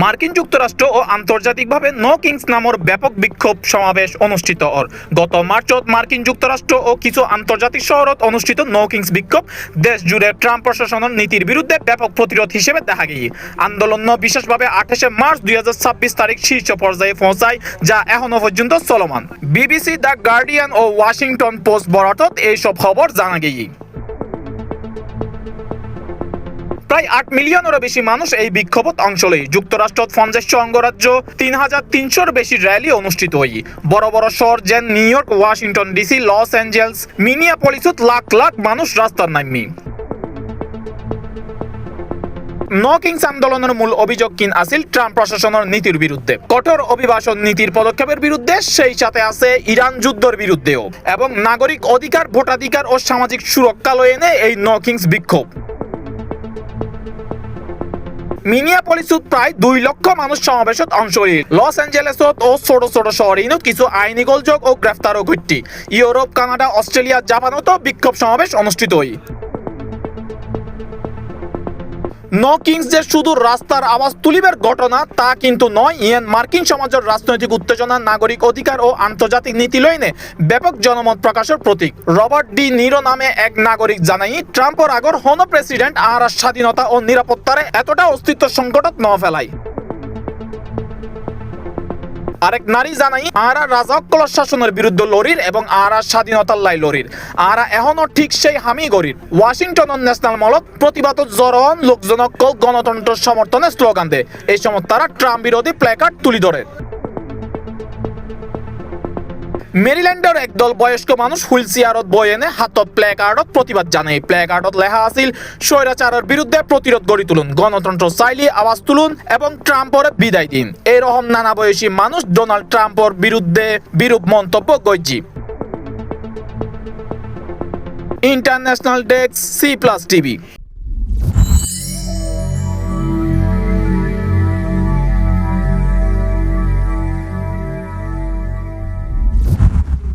মার্কিন যুক্তরাষ্ট্র ও আন্তর্জাতিকভাবে নো কিংস নামের ব্যাপক বিক্ষোভ সমাবেশ অনুষ্ঠিত গত মার্চত মার্কিন যুক্তরাষ্ট্র ও কিছু আন্তর্জাতিক শহরত অনুষ্ঠিত নো কিংস বিক্ষোভ দেশ জুড়ে ট্রাম্প প্রশাসনের নীতির বিরুদ্ধে ব্যাপক প্রতিরোধ হিসেবে দেখা গিয়ে আন্দোলন বিশেষভাবে 28 মার্চ 2026 তারিখ শীর্ষ পর্যায়ে পৌঁছায়, যা এখনো পর্যন্ত চলমান। বিবিসি, দ্য গার্ডিয়ান ও ওয়াশিংটন পোস্ট বরাতত এইসব খবর জানা গিয়ে প্রায় 8 মিলিয়নেরও বেশি মানুষ এই বিক্ষোভত অংশ লয়। যুক্তরাষ্ট্রত 50 অঙ্গরাজ্য 3300-র বেশি র্যালি অনুষ্ঠিত হয়। বড় বড় শহর যেন New York, Washington DC, Los Angeles, মিনিয়াপলিসত লাখ লাখ মানুষ রাস্তার নামি। নো কিংস আন্দোলনের মূল অভিযোগ কিন আছিল ট্রাম্প প্রশাসনের নীতির বিরুদ্ধে, কঠোর অভিবাসন নীতির পদক্ষেপের বিরুদ্ধে, সেই সাথে আছে ইরান যুদ্ধের বিরুদ্ধেও এবং নাগরিক অধিকার, ভোটাধিকার ও সামাজিক সুরক্ষা লয়ে এনে এই নো কিংস বিক্ষোভ। মিনিয়াপলিসত প্রায় 2 লক্ষ মানুষ সমাবেশত অংশ নিল। লস অ্যাঞ্জেলেসত ও ছোট ছোট শহরিনত কিছু আইনি গোলযোগ ও গ্রেফতারও ঘটতি। ইউরোপ, কানাডা, অস্ট্রেলিয়া, জাপানতো বিক্ষোভ সমাবেশ অনুষ্ঠিত হয়। নো কিংস যে শুধু রাস্তার আওয়াজ তুলিবার ঘটনা তা কিন্তু নয়, ইয়েন মার্কিন সমাজের রাজনৈতিক উত্তেজনা, নাগরিক অধিকার ও আন্তর্জাতিক নীতি লইনে ব্যাপক জনমত প্রকাশের প্রতীক। রবার্ট ডি নিরো নামে এক নাগরিক জানাই, ট্রাম্পের আগর হন প্রেসিডেন্ট আর স্বাধীনতা ও নিরাপত্তারে এতটা অস্তিত্ব সংকটত ন ফেলাই। আরেক নারী জানাই, আরা রাজকল শাসনের বিরুদ্ধে লড়ির এবং আরা স্বাধীনতার লাই লড়ির, আরা এখনো ঠিক সেই হামি গড়ির। ওয়াশিংটন ন্যাশনাল মলত প্রতিবাদ জরন লোকজনক গণতন্ত্র সমর্থনে স্লোগান দেয়। এই সময় তারা ট্রাম্প বিরোধী প্ল্যাকার্ড তুলি ধরে। মেরিল্যান্ডের একদল বয়স্ক মানুষ হুইল চেয়ারত বই এনে হাতত প্ল্যাকার্ডত প্রতিবাদ জানায়। প্ল্যাকার্ডত লেখা আছিল, স্বৈরাচারের বিরুদ্ধে প্রতিরোধ গড়ি তুলুন, গণতন্ত্র চাইলে আওয়াজ তুলুন এবং ট্রাম্পরে বিদায় দিন। এরকম নানা বয়সী মানুষ ডোনাল্ড ট্রাম্পের বিরুদ্ধে বিরূপ মন্তব্য গজ্জি। International desk, C+ TV।